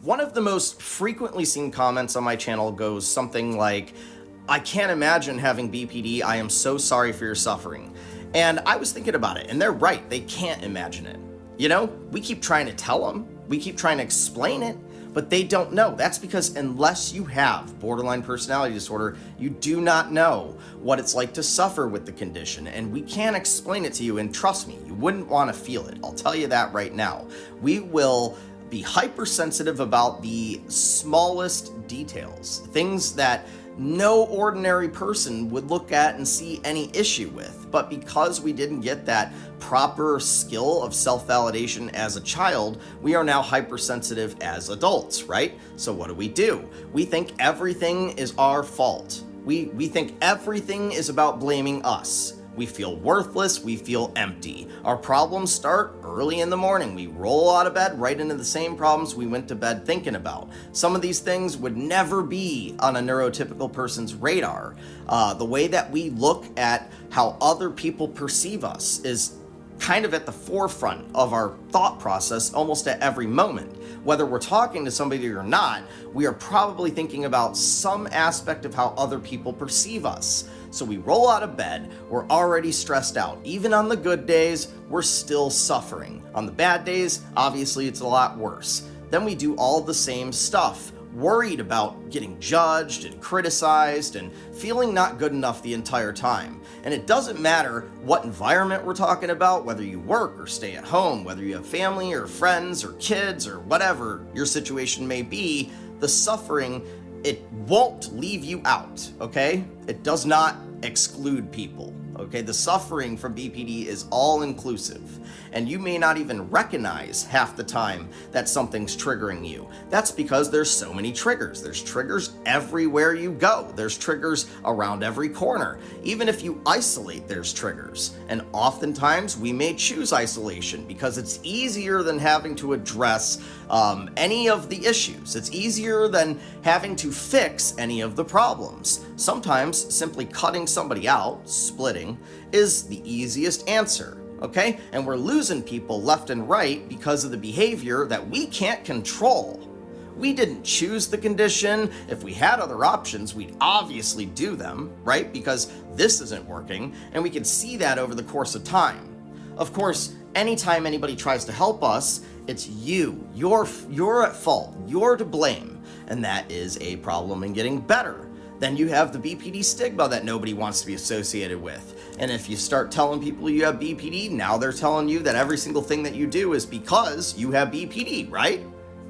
One of the most frequently seen comments on my channel goes something like, "I can't imagine having BPD. I am so sorry for your suffering." And I was thinking about it, and they're right. They can't imagine it. You know, we keep trying to tell them, we keep trying to explain it, but they don't know. That's because unless you have borderline personality disorder, you do not know what it's like to suffer with the condition. And we can't explain it to you. And trust me, you wouldn't want to feel it. I'll tell you that right now. We will be hypersensitive about the smallest details, things that no ordinary person would look at and see any issue with. But because we didn't get that proper skill of self-validation as a child, we are now hypersensitive as adults, right? So what do? We think everything is our fault. We think everything is about blaming us. We feel worthless, we feel empty. Our problems start early in the morning. We roll out of bed right into the same problems we went to bed thinking about. Some of these things would never be on a neurotypical person's radar. The way that we look at how other people perceive us is kind of at the forefront of our thought process almost at every moment. Whether we're talking to somebody or not, we are probably thinking about some aspect of how other people perceive us. So we roll out of bed, we're already stressed out. Even on the good days, we're still suffering. On the bad days, obviously it's a lot worse. Then we do all the same stuff, worried about getting judged and criticized and feeling not good enough the entire time. And it doesn't matter what environment we're talking about, whether you work or stay at home, whether you have family or friends or kids or whatever your situation may be, the suffering, it won't leave you out, okay? It does not exclude people, okay? The suffering from BPD is all inclusive, and you may not even recognize half the time that something's triggering you. That's because there's so many triggers. There's triggers everywhere you go. There's triggers around every corner. Even if you isolate, there's triggers. And oftentimes we may choose isolation because it's easier than having to address any of the issues. It's easier than having to fix any of the problems. Sometimes simply cutting somebody out, splitting, is the easiest answer. Okay? And we're losing people left and right because of the behavior that we can't control. We didn't choose the condition. If we had other options, we'd obviously do them, right? Because this isn't working, and we can see that over the course of time. Of course, anytime anybody tries to help us, it's you. You're at fault. You're to blame. And that is a problem in getting better. Then you have the BPD stigma that nobody wants to be associated with. And if you start telling people you have BPD, now they're telling you that every single thing that you do is because you have BPD, right?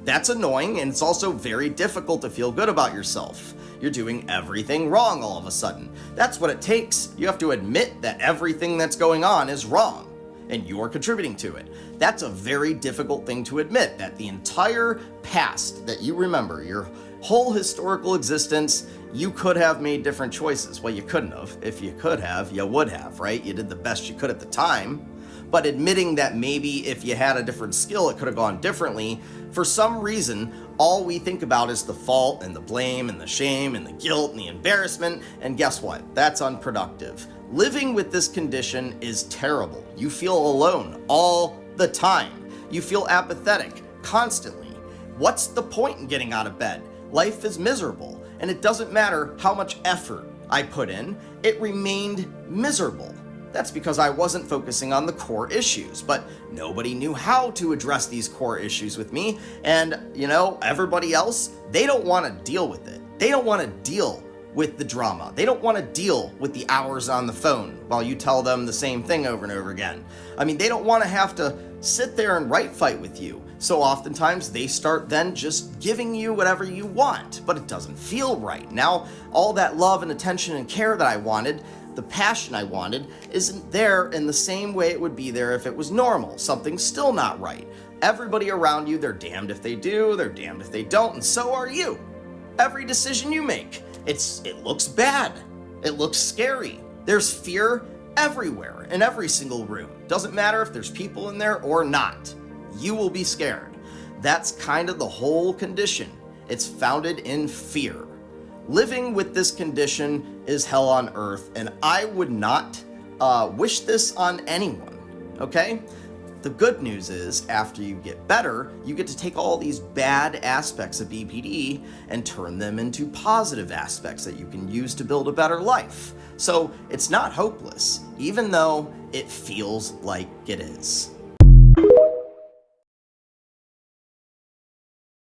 That's annoying, and it's also very difficult to feel good about yourself. You're doing everything wrong all of a sudden. That's what it takes. You have to admit that everything that's going on is wrong, and you're contributing to it. That's a very difficult thing to admit, that the entire past that you remember, your whole historical existence, you could have made different choices. Well, you couldn't have. If you could have, you would have, right? You did the best you could at the time. But admitting that maybe if you had a different skill, it could have gone differently, for some reason, all we think about is the fault and the blame and the shame and the guilt and the embarrassment. And guess what? That's unproductive. Living with this condition is terrible. You feel alone all the time. You feel apathetic constantly. What's the point in getting out of bed? Life is miserable. And it doesn't matter how much effort I put in, it remained miserable. That's because I wasn't focusing on the core issues, but nobody knew how to address these core issues with me. And, you know, everybody else, they don't want to deal with it. They don't want to deal with the drama. They don't want to deal with the hours on the phone while you tell them the same thing over and over again. I mean, they don't want to have to sit there and right fight with you. So oftentimes they start then just giving you whatever you want, but it doesn't feel right. Now, all that love and attention and care that I wanted, the passion I wanted, isn't there in the same way it would be there if it was normal. Something's still not right. Everybody around you, they're damned if they do, they're damned if they don't, and so are you. Every decision you make, it looks bad. It looks scary. There's fear everywhere, in every single room. Doesn't matter if there's people in there or not. You will be scared. That's kind of the whole condition. It's founded in fear. Living with this condition is hell on earth, and I would not wish this on anyone, okay? The good news is, after you get better, you get to take all these bad aspects of BPD and turn them into positive aspects that you can use to build a better life. So it's not hopeless, even though it feels like it is.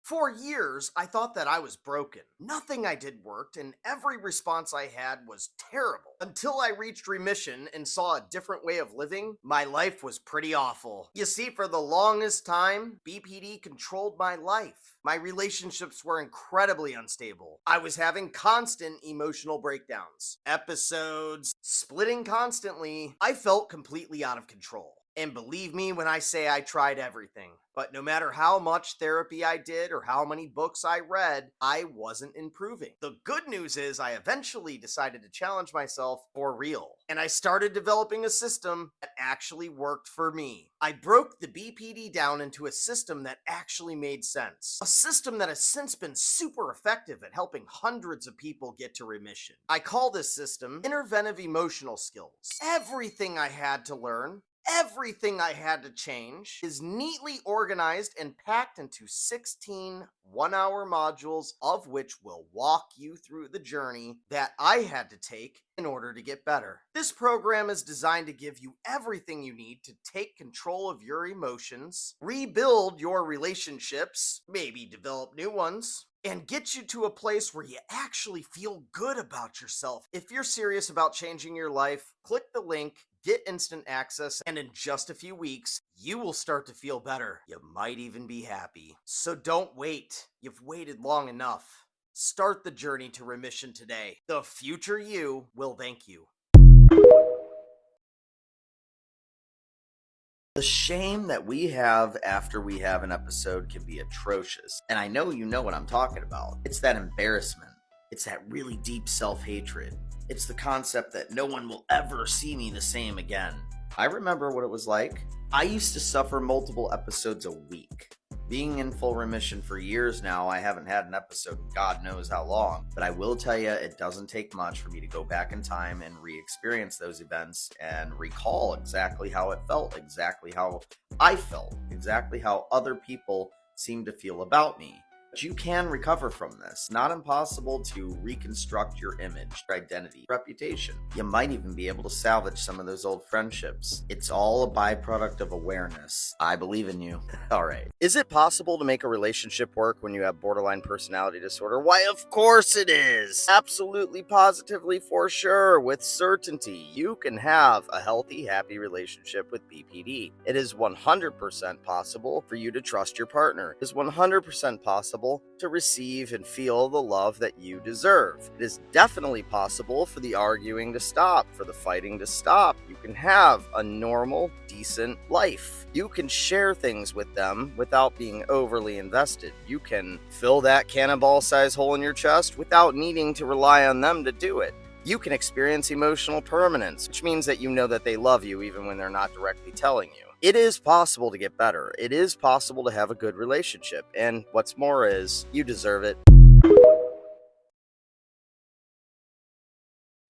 For years, I thought that I was broken. Nothing I did worked, and every response I had was terrible. Until I reached remission and saw a different way of living, my life was pretty awful. You see, for the longest time, BPD controlled my life. My relationships were incredibly unstable. I was having constant emotional breakdowns, episodes, splitting constantly. I felt completely out of control. And believe me when I say I tried everything. But no matter how much therapy I did or how many books I read, I wasn't improving. The good news is I eventually decided to challenge myself for real. And I started developing a system that actually worked for me. I broke the BPD down into a system that actually made sense. A system that has since been super effective at helping hundreds of people get to remission. I call this system interventive emotional skills. Everything I had to learn, everything I had to change is neatly organized and packed into 16 one-hour modules, of which will walk you through the journey that I had to take in order to get better. This program is designed to give you everything you need to take control of your emotions, rebuild your relationships, maybe develop new ones, and get you to a place where you actually feel good about yourself. If you're serious about changing your life, click the link, get instant access, and in just a few weeks, you will start to feel better. You might even be happy. So don't wait. You've waited long enough. Start the journey to remission today. The future you will thank you. The shame that we have after we have an episode can be atrocious. And I know you know what I'm talking about. It's that embarrassment. It's that really deep self-hatred. It's the concept that no one will ever see me the same again. I remember what it was like. I used to suffer multiple episodes a week. Being in full remission for years now, I haven't had an episode in God knows how long. But I will tell you, it doesn't take much for me to go back in time and re-experience those events and recall exactly how it felt, exactly how I felt, exactly how other people seemed to feel about me. But you can recover from this. Not impossible to reconstruct your image, your identity, reputation. You might even be able to salvage some of those old friendships. It's all a byproduct of awareness. I believe in you. All right. Is it possible to make a relationship work when you have borderline personality disorder? Why, of course it is. Absolutely, positively, for sure, with certainty. You can have a healthy, happy relationship with BPD. It is 100% possible for you to trust your partner. It is 100% possible to receive and feel the love that you deserve. It is definitely possible for the arguing to stop, for the fighting to stop. You can have a normal, decent life. You can share things with them without being overly invested. You can fill that cannonball-sized hole in your chest without needing to rely on them to do it. You can experience emotional permanence, which means that you know that they love you even when they're not directly telling you. It is possible to get better. It is possible to have a good relationship. And what's more is, you deserve it.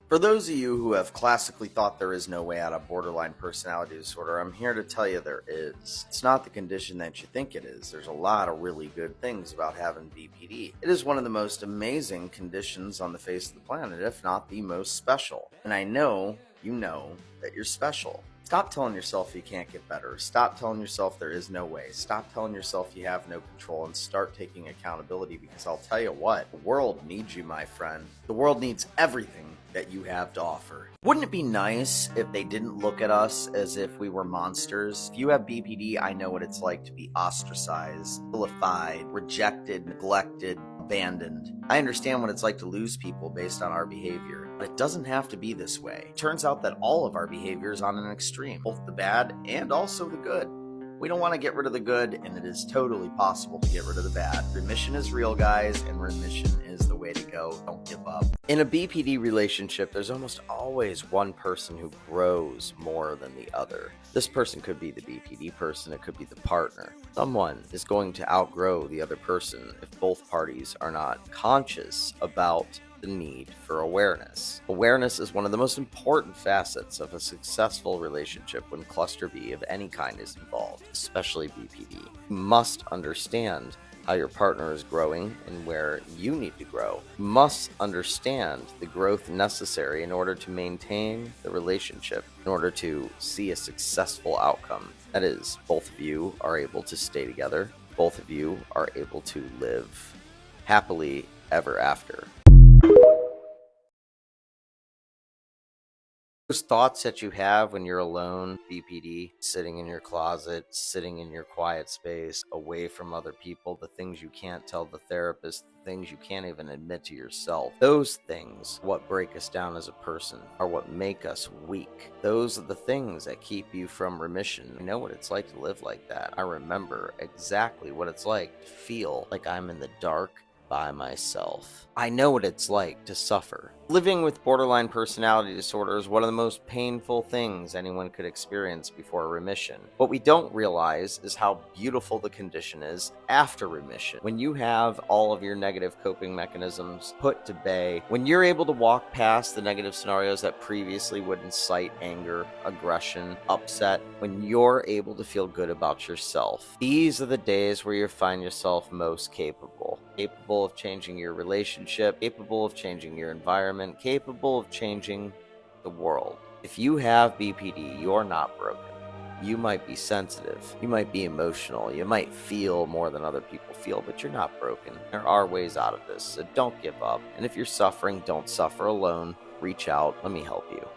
For those of you who have classically thought there is no way out of borderline personality disorder, I'm here to tell you there is. It's not the condition that you think it is. There's a lot of really good things about having BPD. It is one of the most amazing conditions on the face of the planet, if not the most special. And I know you know that you're special. Stop telling yourself you can't get better. Stop telling yourself there is no way. Stop telling yourself you have no control and start taking accountability, because I'll tell you what, the world needs you, my friend. The world needs everything that you have to offer. Wouldn't it be nice if they didn't look at us as if we were monsters? If you have BPD, I know what it's like to be ostracized, vilified, rejected, neglected, abandoned. I understand what it's like to lose people based on our behavior, but it doesn't have to be this way. It turns out that all of our behavior is on an extreme, both the bad and also the good. We don't want to get rid of the good, and it is totally possible to get rid of the bad. Remission is real, guys, and remission is the way to go. Don't give up. In a BPD relationship, there's almost always one person who grows more than the other. This person could be the BPD person, it could be the partner. Someone is going to outgrow the other person if both parties are not conscious about the need for awareness. Awareness is one of the most important facets of a successful relationship when cluster B of any kind is involved, especially BPD. You must understand how your partner is growing and where you need to grow. You must understand the growth necessary in order to maintain the relationship, in order to see a successful outcome. That is, both of you are able to stay together, both of you are able to live happily ever after. Those thoughts that you have when you're alone, BPD, sitting in your closet, sitting in your quiet space, away from other people, the things you can't tell the therapist, the things you can't even admit to yourself. Those things, what break us down as a person, are what make us weak. Those are the things that keep you from remission. I know what it's like to live like that. I remember exactly what it's like to feel like I'm in the dark by myself. I know what it's like to suffer. Living with borderline personality disorder is one of the most painful things anyone could experience before remission. What we don't realize is how beautiful the condition is after remission. When you have all of your negative coping mechanisms put to bay, when you're able to walk past the negative scenarios that previously would incite anger, aggression, upset, when you're able to feel good about yourself, these are the days where you find yourself most capable of changing your relationship, capable of changing your environment, capable of changing the world. If you have BPD, you're not broken. You might be sensitive, you might be emotional, you might feel more than other people feel, but you're not broken. There are ways out of this, so don't give up. And if you're suffering, don't suffer alone. Reach out, let me help you.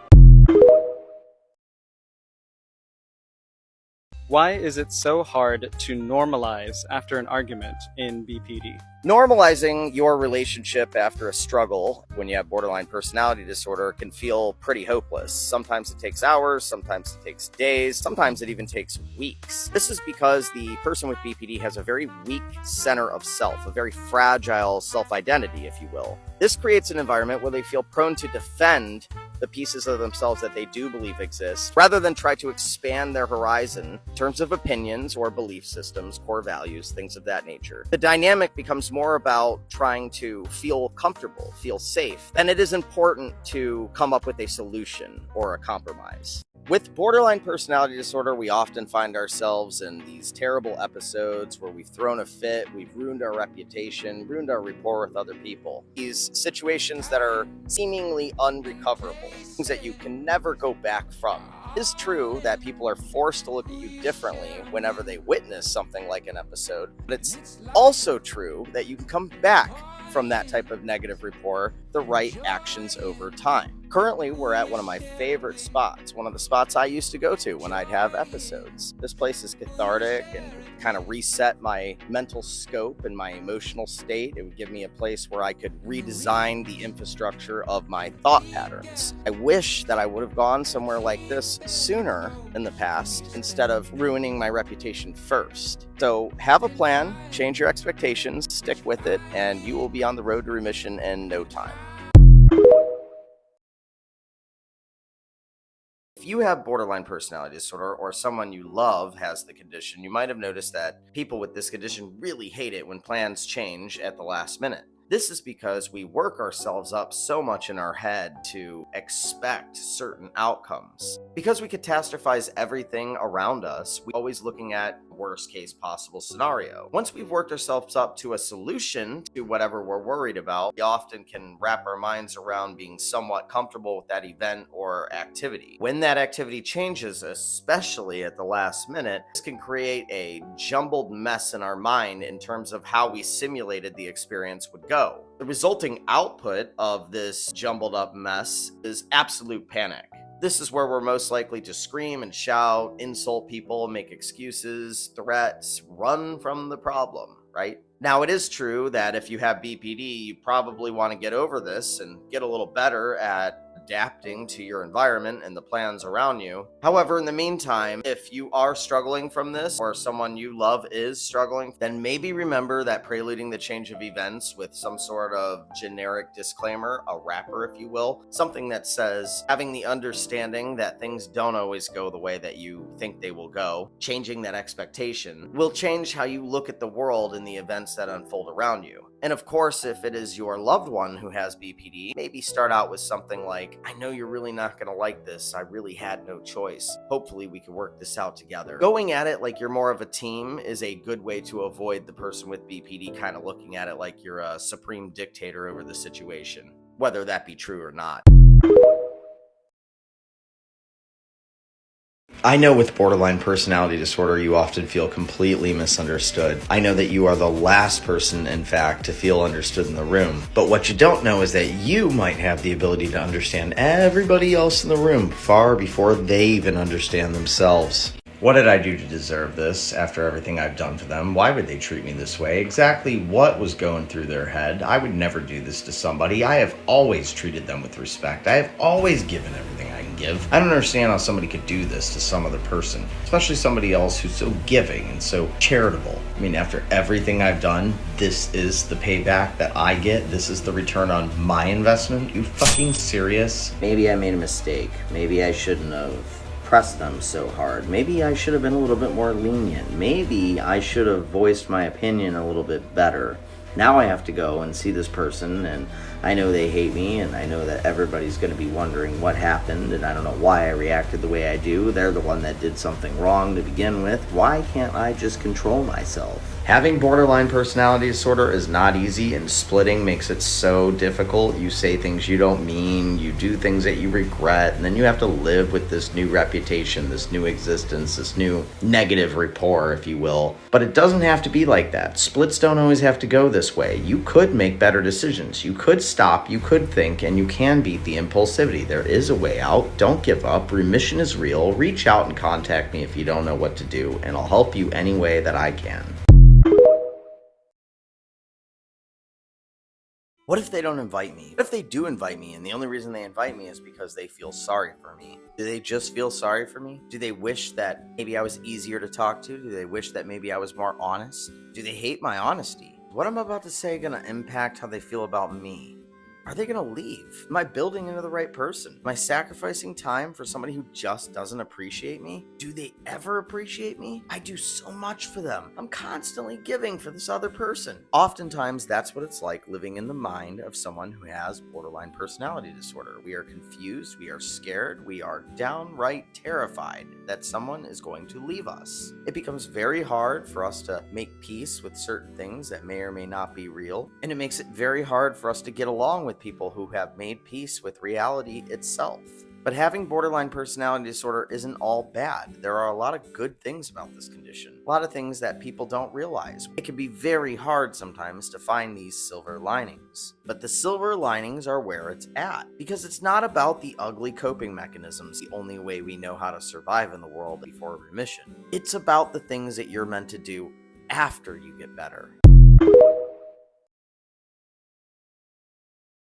Why is it so hard to normalize after an argument in BPD? Normalizing your relationship after a struggle when you have borderline personality disorder can feel pretty hopeless. Sometimes it takes hours, sometimes it takes days, sometimes it even takes weeks. This is because the person with BPD has a very weak center of self, a very fragile self-identity, if you will. This creates an environment where they feel prone to defend the pieces of themselves that they do believe exist, rather than try to expand their horizon in terms of opinions or belief systems, core values, things of that nature. The dynamic becomes more about trying to feel comfortable, feel safe, than it is important to come up with a solution or a compromise. With borderline personality disorder, we often find ourselves in these terrible episodes where we've thrown a fit, we've ruined our reputation, ruined our rapport with other people. These situations that are seemingly unrecoverable, things that you can never go back from. It is true that people are forced to look at you differently whenever they witness something like an episode, but it's also true that you can come back from that type of negative rapport the right actions over time. Currently, we're at one of my favorite spots, one of the spots I used to go to when I'd have episodes. This place is cathartic and kind of reset my mental scope and my emotional state. It would give me a place where I could redesign the infrastructure of my thought patterns. I wish that I would have gone somewhere like this sooner in the past instead of ruining my reputation first. So have a plan, change your expectations, stick with it, and you will be on the road to remission in no time. If you have borderline personality disorder or someone you love has the condition, you might have noticed that people with this condition really hate it when plans change at the last minute. This is because we work ourselves up so much in our head to expect certain outcomes. Because we catastrophize everything around us, we're always looking at worst case possible scenario. Once we've worked ourselves up to a solution to whatever we're worried about, we often can wrap our minds around being somewhat comfortable with that event or activity. When that activity changes, especially at the last minute, this can create a jumbled mess in our mind in terms of how we simulated the experience would go. The resulting output of this jumbled up mess is absolute panic. This is where we're most likely to scream and shout, insult people, make excuses, threats, run from the problem, right? Now, it is true that if you have BPD, you probably want to get over this and get a little better at adapting to your environment and the plans around you. However, in the meantime, if you are struggling from this, or someone you love is struggling, then maybe remember that preluding the change of events with some sort of generic disclaimer, a wrapper if you will, something that says having the understanding that things don't always go the way that you think they will go, changing that expectation will change how you look at the world and the events that unfold around you. And of course, if it is your loved one who has BPD, maybe start out with something like, I know you're really not going to like this. I really had no choice. Hopefully we can work this out together. Going at it like you're more of a team is a good way to avoid the person with BPD kind of looking at it like you're a supreme dictator over the situation, whether that be true or not. I know with borderline personality disorder, you often feel completely misunderstood. I know that you are the last person, in fact, to feel understood in the room. But what you don't know is that you might have the ability to understand everybody else in the room far before they even understand themselves. What did I do to deserve this after everything I've done for them? Why would they treat me this way? Exactly what was going through their head? I would never do this to somebody. I have always treated them with respect. I have always given everything I can give. I don't understand how somebody could do this to some other person, especially somebody else who's so giving and so charitable. I mean, after everything I've done, this is the payback that I get. This is the return on my investment. You fucking serious? Maybe I made a mistake. Maybe I shouldn't have pressed them so hard. Maybe I should have been a little bit more lenient. Maybe I should have voiced my opinion a little bit better. Now I have to go and see this person, and I know they hate me, and I know that everybody's going to be wondering what happened, and I don't know why I reacted the way I do. They're the one that did something wrong to begin with. Why can't I just control myself? Having borderline personality disorder is not easy, and splitting makes it so difficult. You say things you don't mean, you do things that you regret, and then you have to live with this new reputation, this new existence, this new negative rapport, if you will. But it doesn't have to be like that. Splits don't always have to go this way. You could make better decisions. You could stop, you could think, and you can beat the impulsivity. There is a way out. Don't give up. Remission is real. Reach out and contact me if you don't know what to do, and I'll help you any way that I can. What if they don't invite me? What if they do invite me and the only reason they invite me is because they feel sorry for me? Do they just feel sorry for me? Do they wish that maybe I was easier to talk to? Do they wish that maybe I was more honest? Do they hate my honesty? What I'm about to say gonna impact how they feel about me? Are they gonna leave? Am I building into the right person? Am I sacrificing time for somebody who just doesn't appreciate me? Do they ever appreciate me? I do so much for them. I'm constantly giving for this other person. Oftentimes, that's what it's like living in the mind of someone who has borderline personality disorder. We are confused, we are scared, we are downright terrified that someone is going to leave us. It becomes very hard for us to make peace with certain things that may or may not be real, and it makes it very hard for us to get along with people who have made peace with reality itself. But having borderline personality disorder isn't all bad. There are a lot of good things about this condition, a lot of things that people don't realize. It can be very hard sometimes to find these silver linings, but the silver linings are where it's at, because it's not about the ugly coping mechanisms, the only way we know how to survive in the world before remission. It's about the things that you're meant to do after you get better.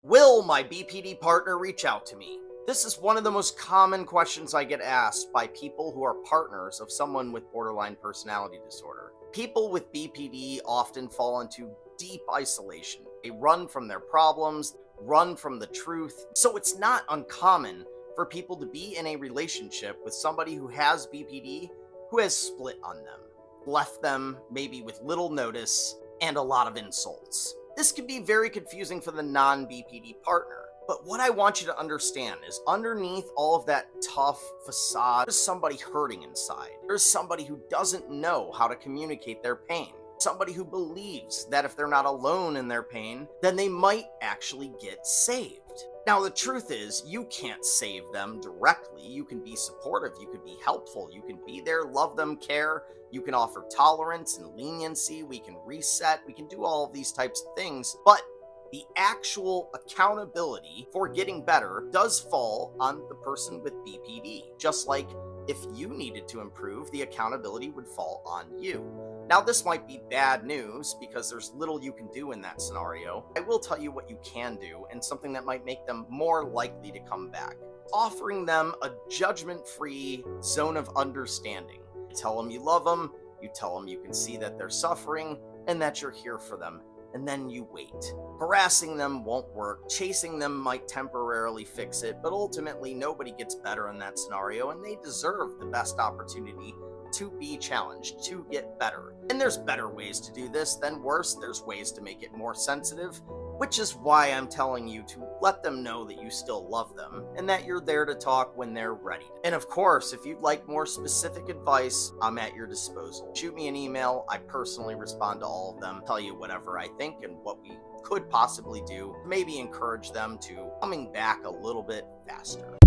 Will my BPD partner reach out to me? This is one of the most common questions I get asked by people who are partners of someone with borderline personality disorder. People with BPD often fall into deep isolation. They run from their problems, run from the truth. So it's not uncommon for people to be in a relationship with somebody who has BPD who has split on them, left them maybe with little notice and a lot of insults. This can be very confusing for the non-BPD partner. But what I want you to understand is underneath all of that tough facade, there's somebody hurting inside. There's somebody who doesn't know how to communicate their pain. Somebody who believes that if they're not alone in their pain, then they might actually get saved. Now, the truth is, you can't save them directly. You can be supportive, you can be helpful, you can be there, love them, care, you can offer tolerance and leniency, we can reset, we can do all of these types of things, but the actual accountability for getting better does fall on the person with BPD. Just like if you needed to improve, the accountability would fall on you. Now, this might be bad news because there's little you can do in that scenario. I will tell you what you can do and something that might make them more likely to come back. Offering them a judgment-free zone of understanding. You tell them you love them, you tell them you can see that they're suffering, and that you're here for them, and then you wait. Harassing them won't work, chasing them might temporarily fix it, but ultimately nobody gets better in that scenario, and they deserve the best opportunity to be challenged, to get better. And there's better ways to do this than worse. There's ways to make it more sensitive, which is why I'm telling you to let them know that you still love them and that you're there to talk when they're ready. And of course, if you'd like more specific advice, I'm at your disposal. Shoot me an email. I personally respond to all of them, tell you whatever I think and what we could possibly do, maybe encourage them to coming back a little bit faster.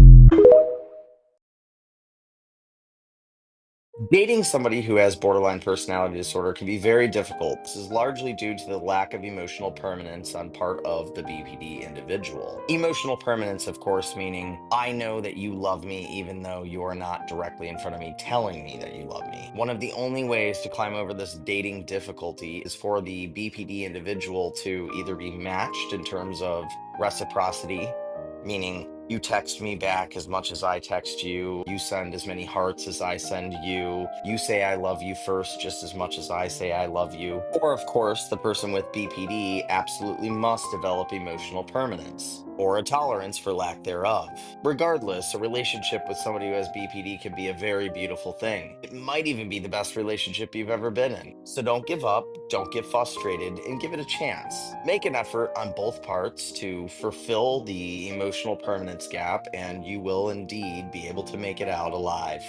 Dating somebody who has borderline personality disorder can be very difficult. This is largely due to the lack of emotional permanence on part of the BPD individual. Emotional permanence, of course, meaning I know that you love me even though you are not directly in front of me telling me that you love me. One of the only ways to climb over this dating difficulty is for the BPD individual to either be matched in terms of reciprocity, meaning you text me back as much as I text you, you send as many hearts as I send you, you say I love you first just as much as I say I love you. Or of course, the person with BPD absolutely must develop emotional permanence, or a tolerance for lack thereof. Regardless, a relationship with somebody who has BPD can be a very beautiful thing. It might even be the best relationship you've ever been in. So don't give up, don't get frustrated, and give it a chance. Make an effort on both parts to fulfill the emotional permanence gap, and you will indeed be able to make it out alive.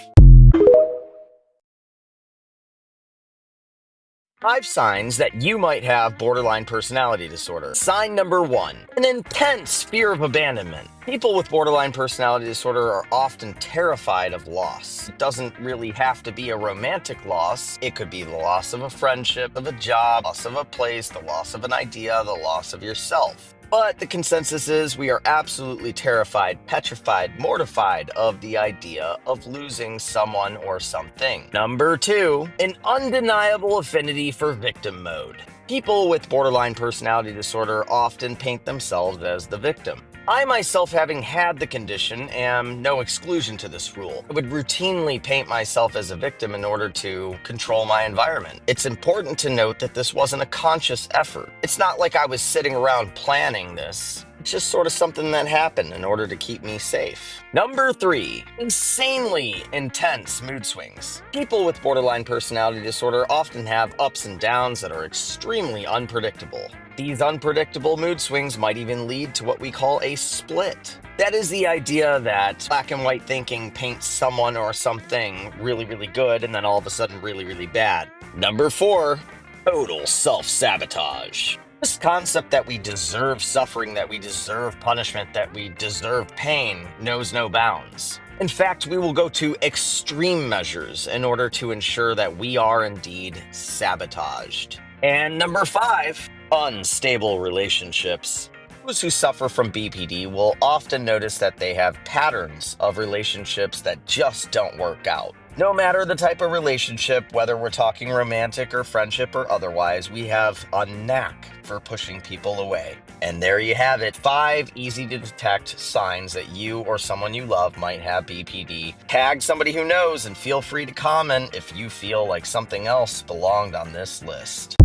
5 signs that you might have borderline personality disorder. Sign number 1, an intense fear of abandonment. People with borderline personality disorder are often terrified of loss. It doesn't really have to be a romantic loss. It could be the loss of a friendship, of a job, loss of a place, the loss of an idea, the loss of yourself. But the consensus is we are absolutely terrified, petrified, mortified of the idea of losing someone or something. Number 2, an undeniable affinity for victim mode. People with borderline personality disorder often paint themselves as the victim. I myself, having had the condition, am no exclusion to this rule. I would routinely paint myself as a victim in order to control my environment. It's important to note that this wasn't a conscious effort. It's not like I was sitting around planning this. It's just sort of something that happened in order to keep me safe. Number 3, insanely intense mood swings. People with borderline personality disorder often have ups and downs that are extremely unpredictable. These unpredictable mood swings might even lead to what we call a split. That is the idea that black and white thinking paints someone or something really, really good and then all of a sudden really, really bad. Number 4, total self-sabotage. This concept that we deserve suffering, that we deserve punishment, that we deserve pain knows no bounds. In fact, we will go to extreme measures in order to ensure that we are indeed sabotaged. And number 5, unstable relationships. Those who suffer from BPD will often notice that they have patterns of relationships that just don't work out. No matter the type of relationship, whether we're talking romantic or friendship or otherwise, we have a knack for pushing people away. And there you have it, 5 easy to detect signs that you or someone you love might have BPD. Tag somebody who knows and feel free to comment if you feel like something else belonged on this list.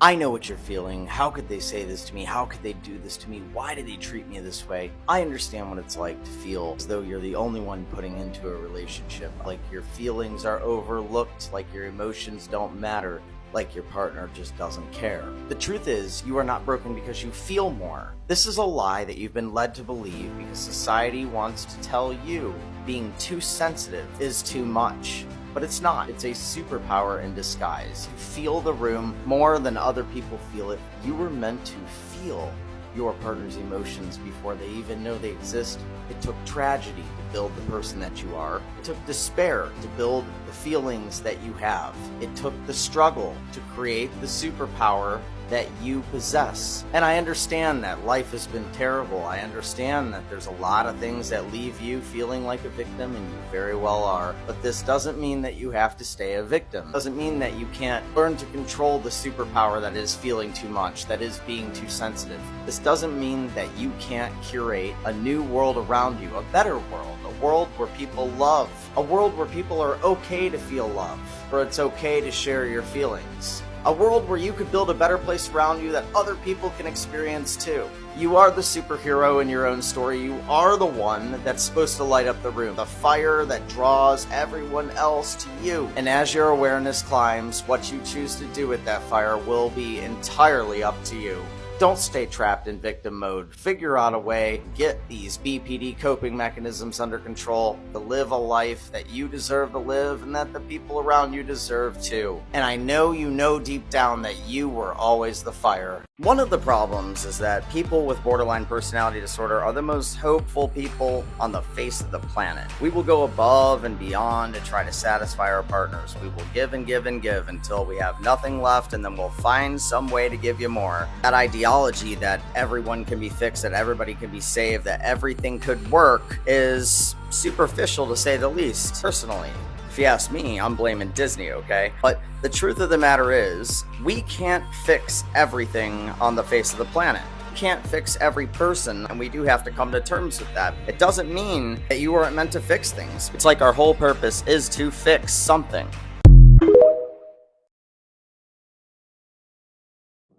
I know what you're feeling. How could they say this to me? How could they do this to me? Why do they treat me this way? I understand what it's like to feel as though you're the only one putting into a relationship, like your feelings are overlooked, like your emotions don't matter, like your partner just doesn't care. The truth is, you are not broken because you feel more. This is a lie that you've been led to believe because society wants to tell you being too sensitive is too much. But it's not. It's a superpower in disguise. You feel the room more than other people feel it. You were meant to feel your partner's emotions before they even know they exist. It took tragedy to build the person that you are. It took despair to build the feelings that you have. It took the struggle to create the superpower that you possess. And I understand that life has been terrible. I understand that there's a lot of things that leave you feeling like a victim, and you very well are. But this doesn't mean that you have to stay a victim. It doesn't mean that you can't learn to control the superpower that is feeling too much, that is being too sensitive. This doesn't mean that you can't curate a new world around you, a better world, a world where people love, a world where people are okay to feel love, where it's okay to share your feelings. A world where you could build a better place around you that other people can experience too. You are the superhero in your own story. You are the one that's supposed to light up the room, the fire that draws everyone else to you. And as your awareness climbs, what you choose to do with that fire will be entirely up to you. Don't stay trapped in victim mode. Figure out a way, get these BPD coping mechanisms under control to live a life that you deserve to live and that the people around you deserve too. And I know you know deep down that you were always the fire. One of the problems is that people with borderline personality disorder are the most hopeful people on the face of the planet. We will go above and beyond to try to satisfy our partners. We will give and give and give until we have nothing left, and then we'll find some way to give you more. That ideology that everyone can be fixed, that everybody can be saved, that everything could work is superficial to say the least. Personally, if you ask me, I'm blaming Disney, okay? But the truth of the matter is, we can't fix everything on the face of the planet. We can't fix every person, and we do have to come to terms with that. It doesn't mean that you weren't meant to fix things. It's like our whole purpose is to fix something.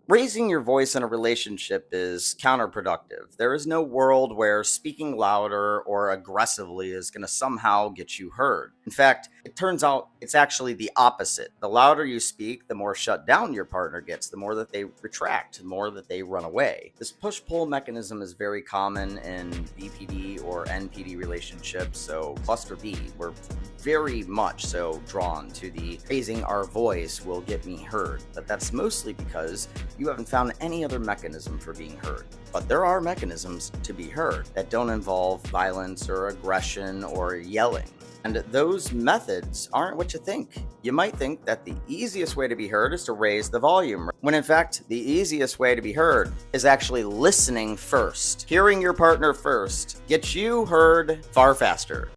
Raising your voice in a relationship is counterproductive. There is no world where speaking louder or aggressively is going to somehow get you heard. In fact, it turns out it's actually the opposite. The louder you speak, the more shut down your partner gets, the more that they retract, the more that they run away. This push-pull mechanism is very common in BPD or NPD relationships, so cluster B, we're very much so drawn to the raising our voice will get me heard. But that's mostly because you haven't found any other mechanism for being heard. But there are mechanisms to be heard that don't involve violence or aggression or yelling. And those methods aren't what you think. You might think that the easiest way to be heard is to raise the volume, when in fact, the easiest way to be heard is actually listening first. Hearing your partner first gets you heard far faster.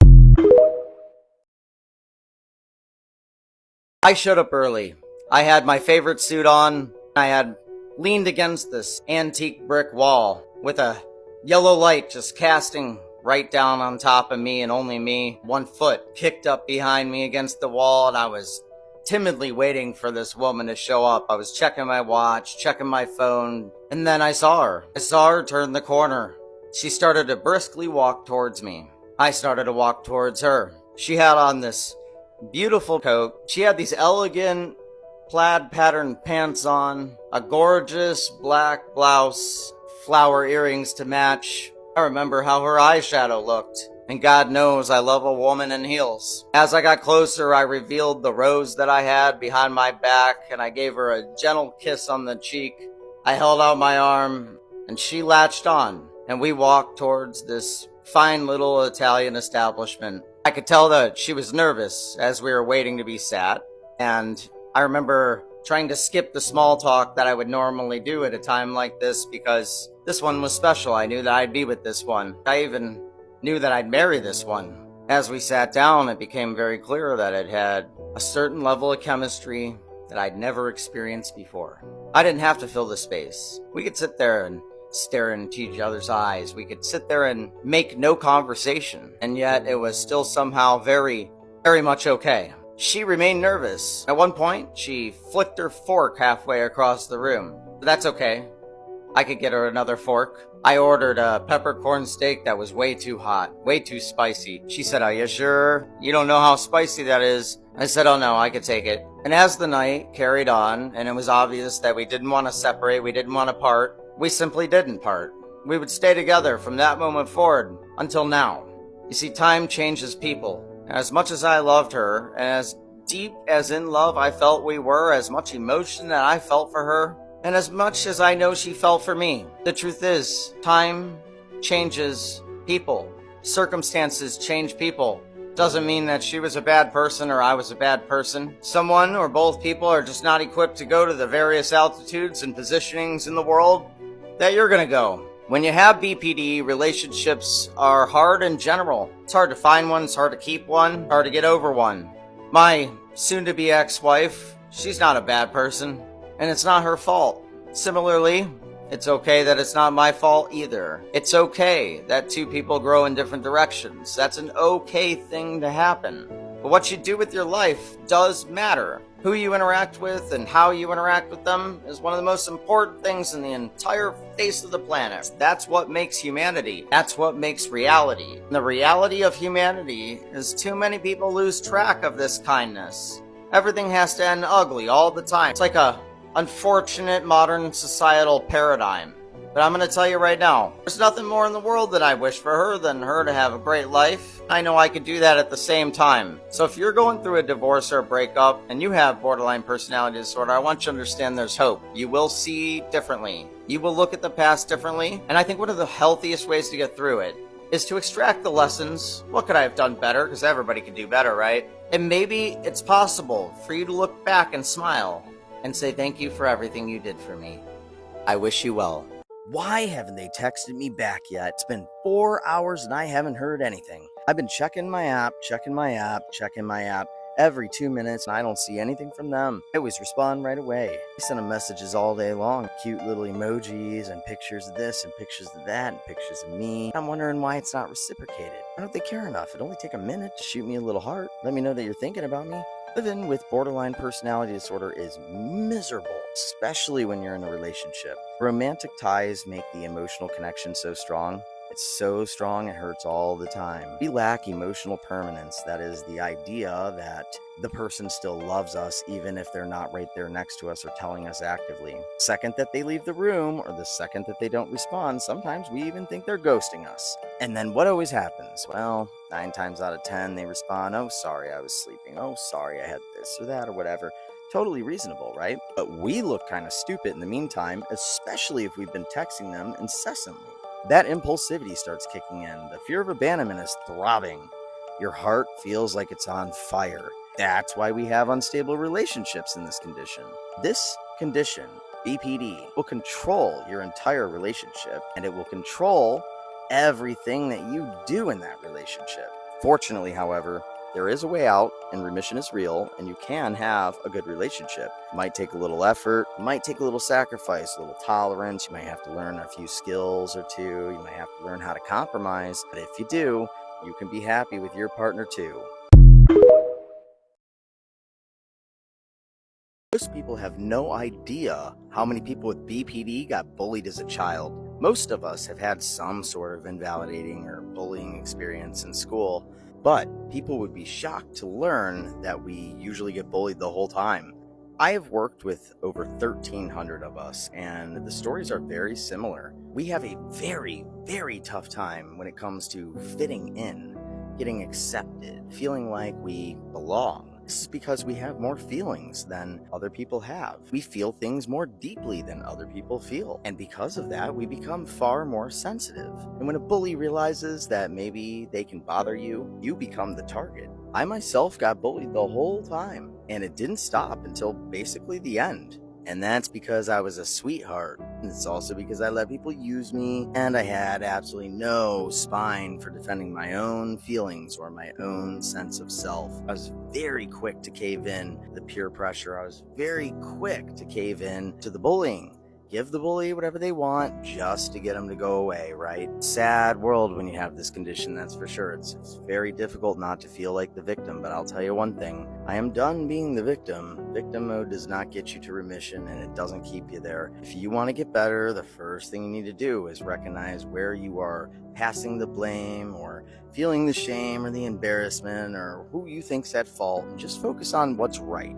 I showed up early. I had my favorite suit on. I had leaned against this antique brick wall with a yellow light just casting right down on top of me and only me. One foot kicked up behind me against the wall, and I was timidly waiting for this woman to show up. I was checking my watch, checking my phone, and then I saw her. I saw her turn the corner. She started to briskly walk towards me. I started to walk towards her. She had on this beautiful coat. She had these elegant plaid patterned pants on, a gorgeous black blouse, flower earrings to match. I remember how her eyeshadow looked, and God knows I love a woman in heels. As I got closer, I revealed the rose that I had behind my back, and I gave her a gentle kiss on the cheek. I held out my arm, and she latched on, and we walked towards this fine little Italian establishment. I could tell that she was nervous as we were waiting to be sat, and I remember trying to skip the small talk that I would normally do at a time like this because this one was special. I knew that I'd be with this one. I even knew that I'd marry this one. As we sat down, it became very clear that it had a certain level of chemistry that I'd never experienced before. I didn't have to fill the space. We could sit there and stare into each other's eyes. We could sit there and make no conversation, and yet it was still somehow very, very much okay. She remained nervous. At one point, she flicked her fork halfway across the room. But that's okay. I could get her another fork. I ordered a peppercorn steak that was way too hot, way too spicy. She said, "Are you sure? You don't know how spicy that is?" I said, "Oh no, I could take it." And as the night carried on, and it was obvious that we didn't want to separate, we didn't want to part, we simply didn't part. We would stay together from that moment forward until now. You see, time changes people. As much as I loved her, and as deep as in love I felt we were, as much emotion that I felt for her, and as much as I know she felt for me, the truth is, time changes people. Circumstances change people. Doesn't mean that she was a bad person or I was a bad person. Someone or both people are just not equipped to go to the various altitudes and positionings in the world that you're gonna go. When you have BPD, relationships are hard in general. It's hard to find one, it's hard to keep one, hard to get over one. My soon-to-be ex-wife, she's not a bad person, and it's not her fault. Similarly, it's okay that it's not my fault either. It's okay that two people grow in different directions. That's an okay thing to happen. But what you do with your life does matter. Who you interact with and how you interact with them is one of the most important things in the entire face of the planet. That's what makes humanity. That's what makes reality. And the reality of humanity is too many people lose track of this kindness. Everything has to end ugly all the time. It's like a unfortunate modern societal paradigm. But I'm going to tell you right now, there's nothing more in the world that I wish for her than her to have a great life. I know I could do that at the same time. So if you're going through a divorce or a breakup and you have borderline personality disorder, I want you to understand there's hope. You will see differently. You will look at the past differently. And I think one of the healthiest ways to get through it is to extract the lessons. What could I have done better? Because everybody can do better, right? And maybe it's possible for you to look back and smile and say thank you for everything you did for me. I wish you well. Why haven't they texted me back yet? It's been 4 hours and I haven't heard anything. I've been checking my app every 2 minutes and I don't see anything from them. I always respond right away. I send them messages all day long. Cute little emojis and pictures of this and pictures of that and pictures of me. I'm wondering why it's not reciprocated. Why don't they care enough? It'd only take a minute to shoot me a little heart. Let me know that you're thinking about me. Living with borderline personality disorder is miserable, especially when you're in a relationship. Romantic ties make the emotional connection so strong. It's so strong it hurts all the time. We lack emotional permanence. That is the idea that the person still loves us even if they're not right there next to us or telling us actively. The second that they leave the room or the second that they don't respond, sometimes we even think they're ghosting us. And then what always happens? Well, 9 times out of 10 they respond, "Oh, sorry, I was sleeping. Oh, sorry, I had this or that or whatever." Totally reasonable, right? But we look kind of stupid in the meantime, especially if we've been texting them incessantly. That impulsivity starts kicking in. The fear of abandonment is throbbing. Your heart feels like it's on fire. That's why we have unstable relationships in this condition. This condition, BPD, will control your entire relationship, and it will control everything that you do in that relationship. Fortunately, however, there is a way out, and remission is real, and you can have a good relationship. It might take a little effort, it might take a little sacrifice, a little tolerance. You might have to learn a few skills or two. You might have to learn how to compromise. But if you do, you can be happy with your partner too. Most people have no idea how many people with BPD got bullied as a child. Most of us have had some sort of invalidating or bullying experience in school. But people would be shocked to learn that we usually get bullied the whole time. I have worked with over 1,300 of us, and the stories are very similar. We have a very, very tough time when it comes to fitting in, getting accepted, feeling like we belong. This is because we have more feelings than other people have. We feel things more deeply than other people feel. And because of that, we become far more sensitive. And when a bully realizes that maybe they can bother you, you become the target. I myself got bullied the whole time, and it didn't stop until basically the end. And that's because I was a sweetheart. And it's also because I let people use me, and I had absolutely no spine for defending my own feelings or my own sense of self. I was very quick to cave in to the peer pressure. I was very quick to cave in to the bullying. Give the bully whatever they want just to get them to go away, right? Sad world when you have this condition, that's for sure. It's very difficult not to feel like the victim, but I'll tell you one thing. I am done being the victim. Victim mode does not get you to remission, and it doesn't keep you there. If you want to get better, the first thing you need to do is recognize where you are passing the blame or feeling the shame or the embarrassment or who you think's at fault, and just focus on what's right.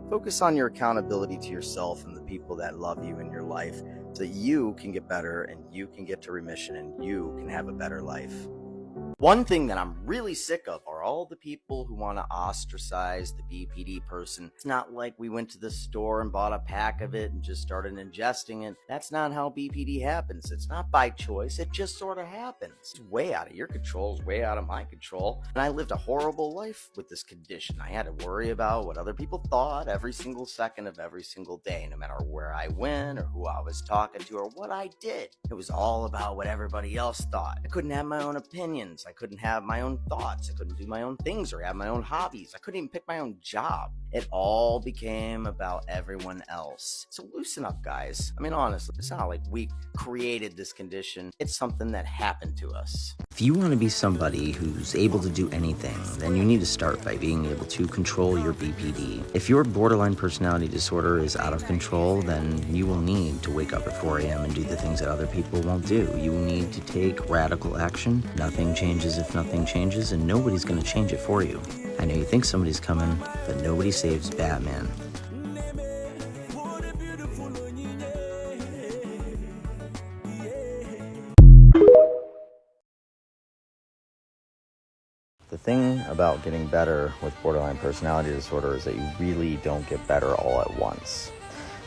Focus on your accountability to yourself and the people that love you in your life so that you can get better and you can get to remission and you can have a better life. One thing that I'm really sick of are all the people who want to ostracize the BPD person. It's not like we went to the store and bought a pack of it and just started ingesting it. That's not how BPD happens. It's not by choice. It just sort of happens. It's way out of your control. It's way out of my control. And I lived a horrible life with this condition. I had to worry about what other people thought every single second of every single day, no matter where I went or who I was talking to or what I did. It was all about what everybody else thought. I couldn't have my own opinions. I couldn't have my own thoughts. I couldn't do my own things or have my own hobbies. I couldn't even pick my own job. It all became about everyone else. So loosen up, guys. I mean, honestly, it's not like we created this condition. It's something that happened to us. If you want to be somebody who's able to do anything, then you need to start by being able to control your BPD. If your borderline personality disorder is out of control, then you will need to wake up at 4 a.m. and do the things that other people won't do. You will need to take radical action. Nothing changes if nothing changes, and nobody's going to change it for you. I know you think somebody's coming, but nobody saves Batman. The thing about getting better with borderline personality disorder is that you really don't get better all at once.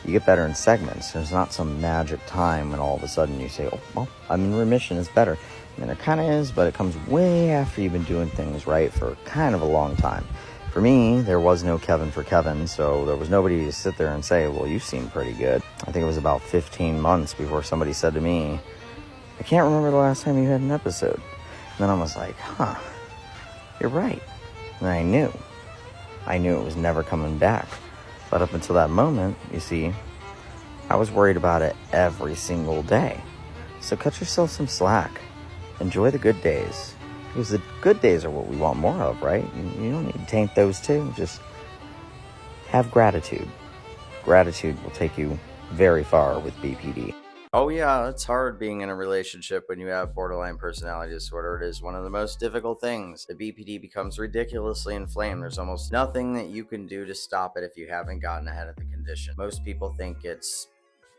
You get better in segments. There's not some magic time when all of a sudden you say, oh, well, I'm in remission, it's better. I mean, there kind of is, but it comes way after you've been doing things right for kind of a long time. For me, there was no Kevin for Kevin, so there was nobody to sit there and say, well, you seem pretty good. I think it was about 15 months before somebody said to me, I can't remember the last time you had an episode. And then I was like, you're right. And I knew it was never coming back. But up until that moment, you see, I was worried about it every single day. So cut yourself some slack. Enjoy the good days. Because the good days are what we want more of, right? You don't need to taint those too. Just have gratitude. Gratitude will take you very far with BPD. Oh yeah, it's hard being in a relationship when you have borderline personality disorder. It is one of the most difficult things. The BPD becomes ridiculously inflamed. There's almost nothing that you can do to stop it if you haven't gotten ahead of the condition. Most people think it's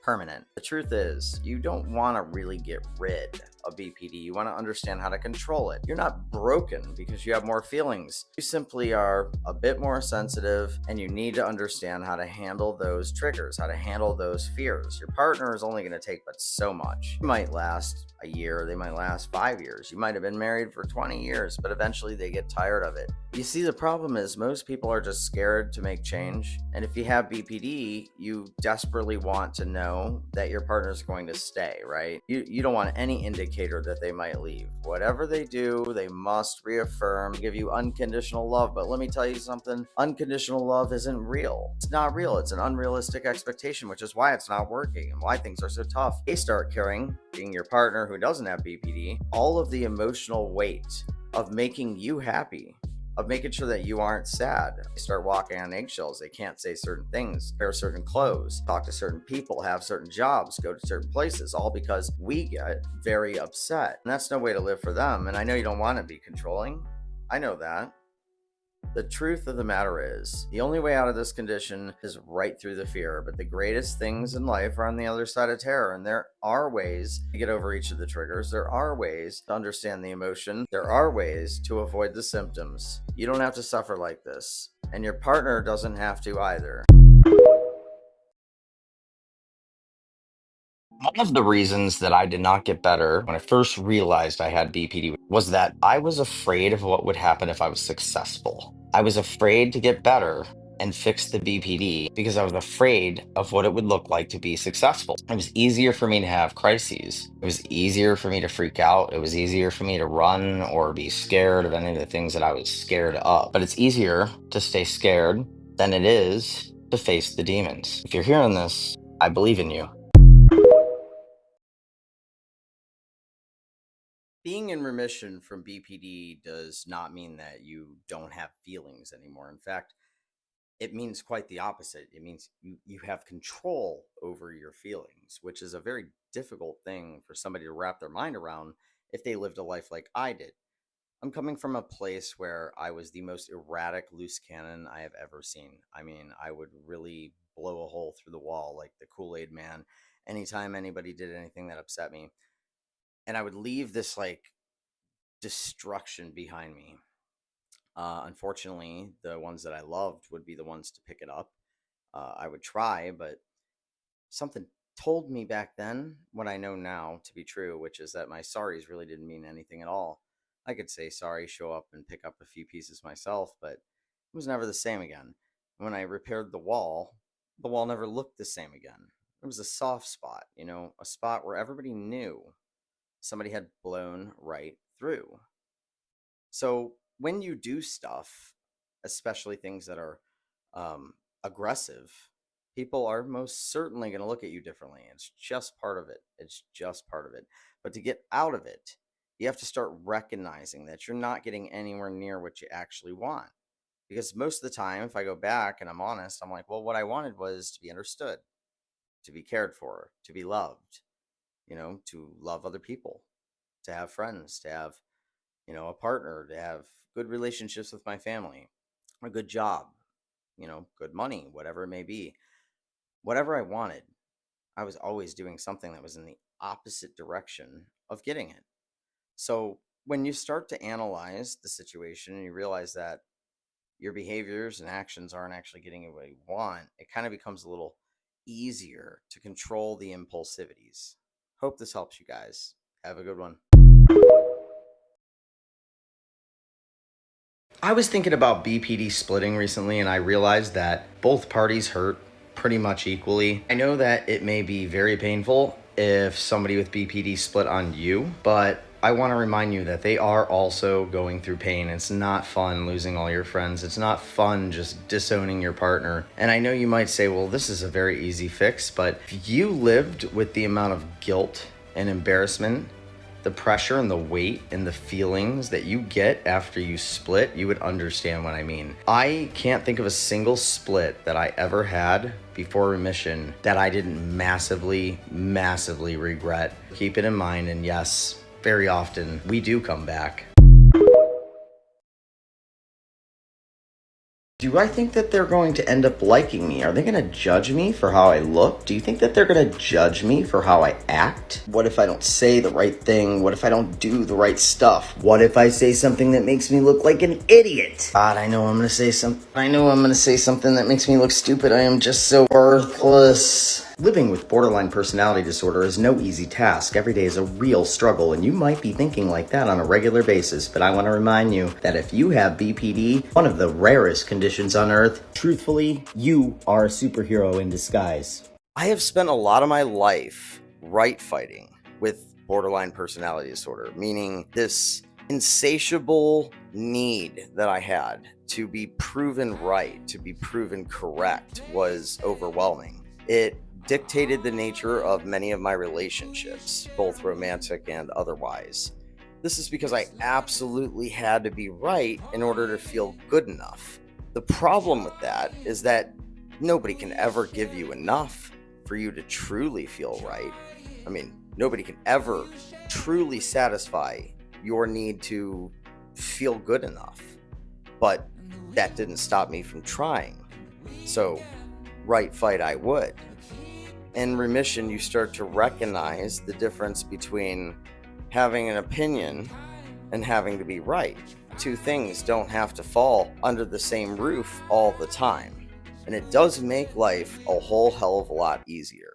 permanent. The truth is, you don't want to really get rid of BPD. You want to understand how to control it. You're not broken because you have more feelings. You simply are a bit more sensitive, and you need to understand how to handle those triggers, how to handle those fears. Your partner is only going to take but so much. It might last a year, they might last 5 years. You might have been married for 20 years, but eventually they get tired of it. You see, the problem is most people are just scared to make change. And if you have BPD, you desperately want to know that your partner's going to stay, right? You don't want any indicator that they might leave. Whatever they do, they must reaffirm, give you unconditional love. But let me tell you something, unconditional love isn't real. It's not real. It's an unrealistic expectation, which is why it's not working and why things are so tough. They start carrying, being your partner who doesn't have BPD, all of the emotional weight of making you happy, of making sure that you aren't sad. They start walking on eggshells. They can't say certain things, wear certain clothes, talk to certain people, have certain jobs, go to certain places, all because we get very upset. And that's no way to live for them. And I know you don't want to be controlling. I know that. The truth of the matter is, the only way out of this condition is right through the fear, but the greatest things in life are on the other side of terror, and there are ways to get over each of the triggers. There are ways to understand the emotion. There are ways to avoid the symptoms. You don't have to suffer like this, and your partner doesn't have to either. One of the reasons that I did not get better when I first realized I had BPD was that I was afraid of what would happen if I was successful. I was afraid to get better and fix the BPD because I was afraid of what it would look like to be successful. It was easier for me to have crises. It was easier for me to freak out. It was easier for me to run or be scared of any of the things that I was scared of. But it's easier to stay scared than it is to face the demons. If you're hearing this, I believe in you. Being in remission from BPD does not mean that you don't have feelings anymore. In fact, it means quite the opposite. It means you have control over your feelings, which is a very difficult thing for somebody to wrap their mind around if they lived a life like I did. I'm coming from a place where I was the most erratic loose cannon I have ever seen. I mean, I would really blow a hole through the wall like the Kool-Aid man anytime anybody did anything that upset me. And I would leave this like destruction behind me. Unfortunately, the ones that I loved would be the ones to pick it up. I would try, but something told me back then what I know now to be true, which is that my sorries really didn't mean anything at all. I could say sorry, show up and pick up a few pieces myself, but it was never the same again. When I repaired the wall never looked the same again. It was a soft spot, a spot where everybody knew somebody had blown right through. So when you do stuff, especially things that are aggressive, people are most certainly going to look at you differently. It's just part of it. It's just part of it. But to get out of it, you have to start recognizing that you're not getting anywhere near what you actually want. Because most of the time, if I go back and I'm honest, I'm like, well, what I wanted was to be understood, to be cared for, to be loved, to love other people, to have friends, to have, a partner, to have good relationships with my family, a good job, good money, whatever it may be. Whatever I wanted, I was always doing something that was in the opposite direction of getting it. So when you start to analyze the situation and you realize that your behaviors and actions aren't actually getting you what you want, it kind of becomes a little easier to control the impulsivities. Hope this helps you guys. Have a good one. I was thinking about BPD splitting recently, and I realized that both parties hurt pretty much equally. I know that it may be very painful if somebody with BPD split on you, but I want to remind you that they are also going through pain. It's not fun losing all your friends. It's not fun just disowning your partner. And I know you might say, well, this is a very easy fix, but if you lived with the amount of guilt and embarrassment, the pressure and the weight and the feelings that you get after you split, you would understand what I mean. I can't think of a single split that I ever had before remission that I didn't massively regret. Keep it in mind, and yes, very often we do come back. Do I think that they're going to end up liking me? Are they going to judge me for how I look? Do you think that they're going to judge me for how I act? What if I don't say the right thing? What if I don't do the right stuff? What if I say something that makes me look like an idiot? God, I know I'm going to say something that makes me look stupid. I am just so worthless. Living with borderline personality disorder is no easy task. Every day is a real struggle, and you might be thinking like that on a regular basis, but I want to remind you that if you have BPD, one of the rarest conditions on earth, truthfully, you are a superhero in disguise. I have spent a lot of my life right fighting with borderline personality disorder, meaning this insatiable need that I had to be proven right, to be proven correct was overwhelming. It dictated the nature of many of my relationships, both romantic and otherwise. This is because I absolutely had to be right in order to feel good enough. The problem with that is that nobody can ever give you enough for you to truly feel right. I mean, nobody can ever truly satisfy your need to feel good enough. But that didn't stop me from trying. So, right fight I would. In remission, you start to recognize the difference between having an opinion and having to be right. Two things don't have to fall under the same roof all the time. And it does make life a whole hell of a lot easier.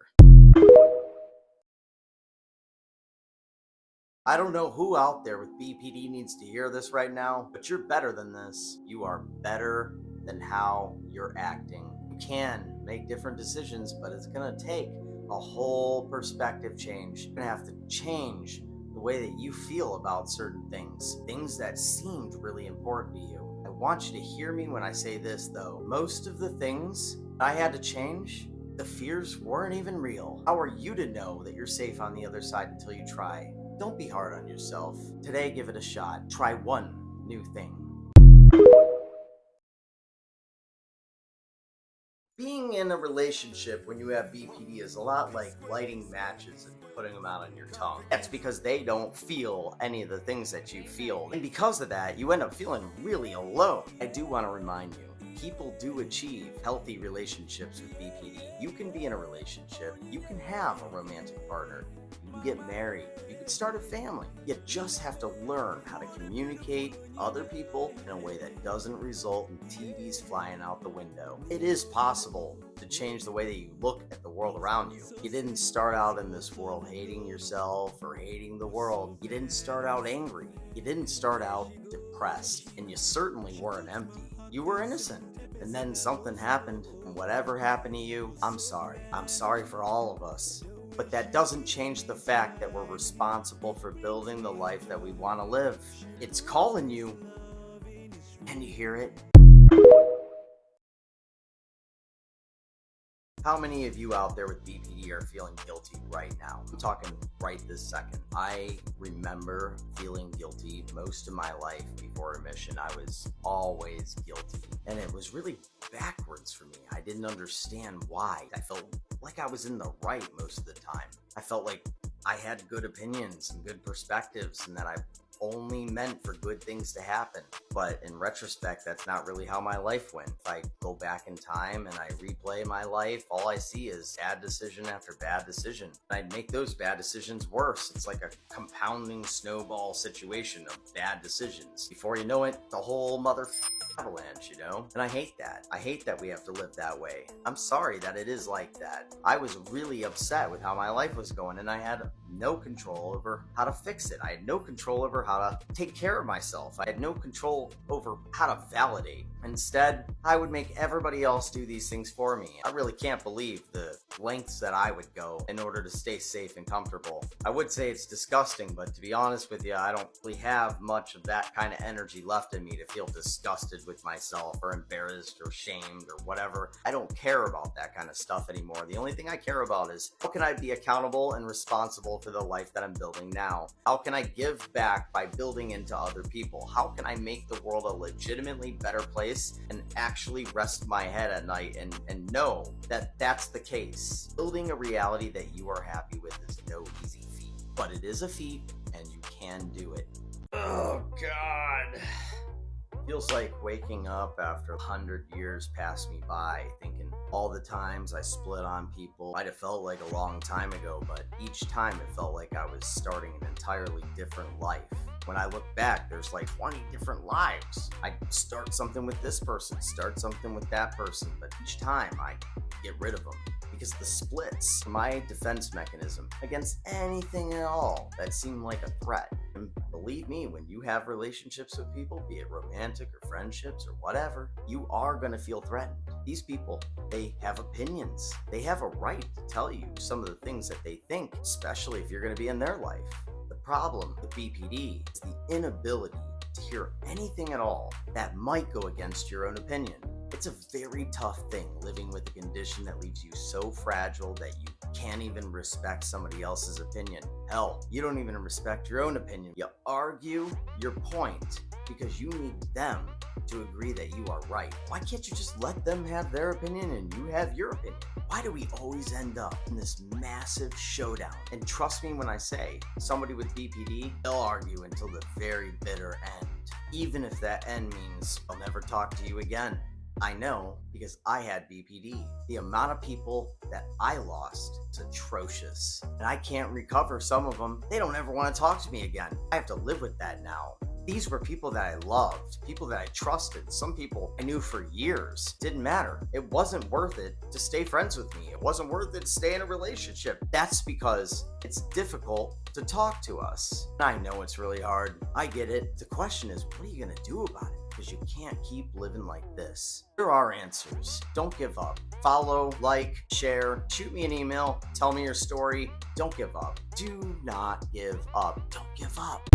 I don't know who out there with BPD needs to hear this right now, but you're better than this. You are better than how you're acting. You can make different decisions, but it's going to take a whole perspective change. You're going to have to change the way that you feel about certain things that seemed really important to you. I want you to hear me when I say this, though. Most of the things I had to change, the fears weren't even real. How are you to know that you're safe on the other side until you try? Don't be hard on yourself. Today, give it a shot. Try one new thing. Being in a relationship when you have BPD is a lot like lighting matches and putting them out on your tongue. That's because they don't feel any of the things that you feel. And because of that, you end up feeling really alone. I do want to remind you people do achieve healthy relationships with BPD. You can be in a relationship, you can have a romantic partner, you can get married, you can start a family. You just have to learn how to communicate with other people in a way that doesn't result in TVs flying out the window. It is possible to change the way that you look at the world around you. You didn't start out in this world hating yourself or hating the world. You didn't start out angry. You didn't start out depressed. And you certainly weren't empty. You were innocent. And then something happened, and whatever happened to you, I'm sorry. I'm sorry for all of us. But that doesn't change the fact that we're responsible for building the life that we want to live. It's calling you. Can you hear it? How many of you out there with BPD are feeling guilty right now? I'm talking right this second. I remember feeling guilty most of my life before admission. I was always guilty. And it was really backwards for me. I didn't understand why. I felt like I was in the right most of the time. I felt like I had good opinions and good perspectives and that I only meant for good things to happen. But in retrospect, that's not really how my life went. If I go back in time and I replay my life, all I see is bad decision after bad decision. I'd make those bad decisions worse. It's like a compounding snowball situation of bad decisions. Before you know it, the whole mother avalanche, you know? And I hate that. I hate that we have to live that way. I'm sorry that it is like that. I was really upset with how my life was going, and I had no control over how to fix it. I had no control over how to take care of myself. I had no control over how to validate. Instead, I would make everybody else do these things for me. I really can't believe the lengths that I would go in order to stay safe and comfortable. I would say it's disgusting, but to be honest with you, I don't really have much of that kind of energy left in me to feel disgusted with myself or embarrassed or shamed or whatever. I don't care about that kind of stuff anymore. The only thing I care about is how can I be accountable and responsible for the life that I'm building now? How can I give back by building into other people? How can I make the world a legitimately better place and actually rest my head at night and know that that's the case? Building a reality that you are happy with is no easy feat, but it is a feat and you can do it. Oh God. Feels like waking up after 100 years pass me by, thinking all the times I split on people. Might have felt like a long time ago, but each time it felt like I was starting an entirely different life. When I look back, there's like 20 different lives. I start something with this person, start something with that person, but each time I get rid of them. Because the splits, my defense mechanism against anything at all that seemed like a threat. And believe me, when you have relationships with people, be it romantic or friendships or whatever, you are going to feel threatened. These people, they have opinions. They have a right to tell you some of the things that they think, especially if you're going to be in their life. The problem with BPD is the inability to hear anything at all that might go against your own opinion. It's a very tough thing living with a condition that leaves you so fragile that you can't even respect somebody else's opinion. Hell, you don't even respect your own opinion. You argue your point because you need them to agree that you are right. Why can't you just let them have their opinion and you have your opinion? Why do we always end up in this massive showdown? And trust me when I say, somebody with BPD, they'll argue until the very bitter end. Even if that end means I'll never talk to you again. I know because I had BPD. The amount of people that I lost is atrocious. And I can't recover some of them. They don't ever want to talk to me again. I have to live with that now. These were people that I loved, people that I trusted, some people I knew for years. Didn't matter. It wasn't worth it to stay friends with me. It wasn't worth it to stay in a relationship. That's because it's difficult to talk to us. I know it's really hard. I get it. The question is, what are you going to do about it? Because you can't keep living like this. There are answers. Don't give up. Follow, like, share, shoot me an email, tell me your story. Don't give up. Do not give up. Don't give up.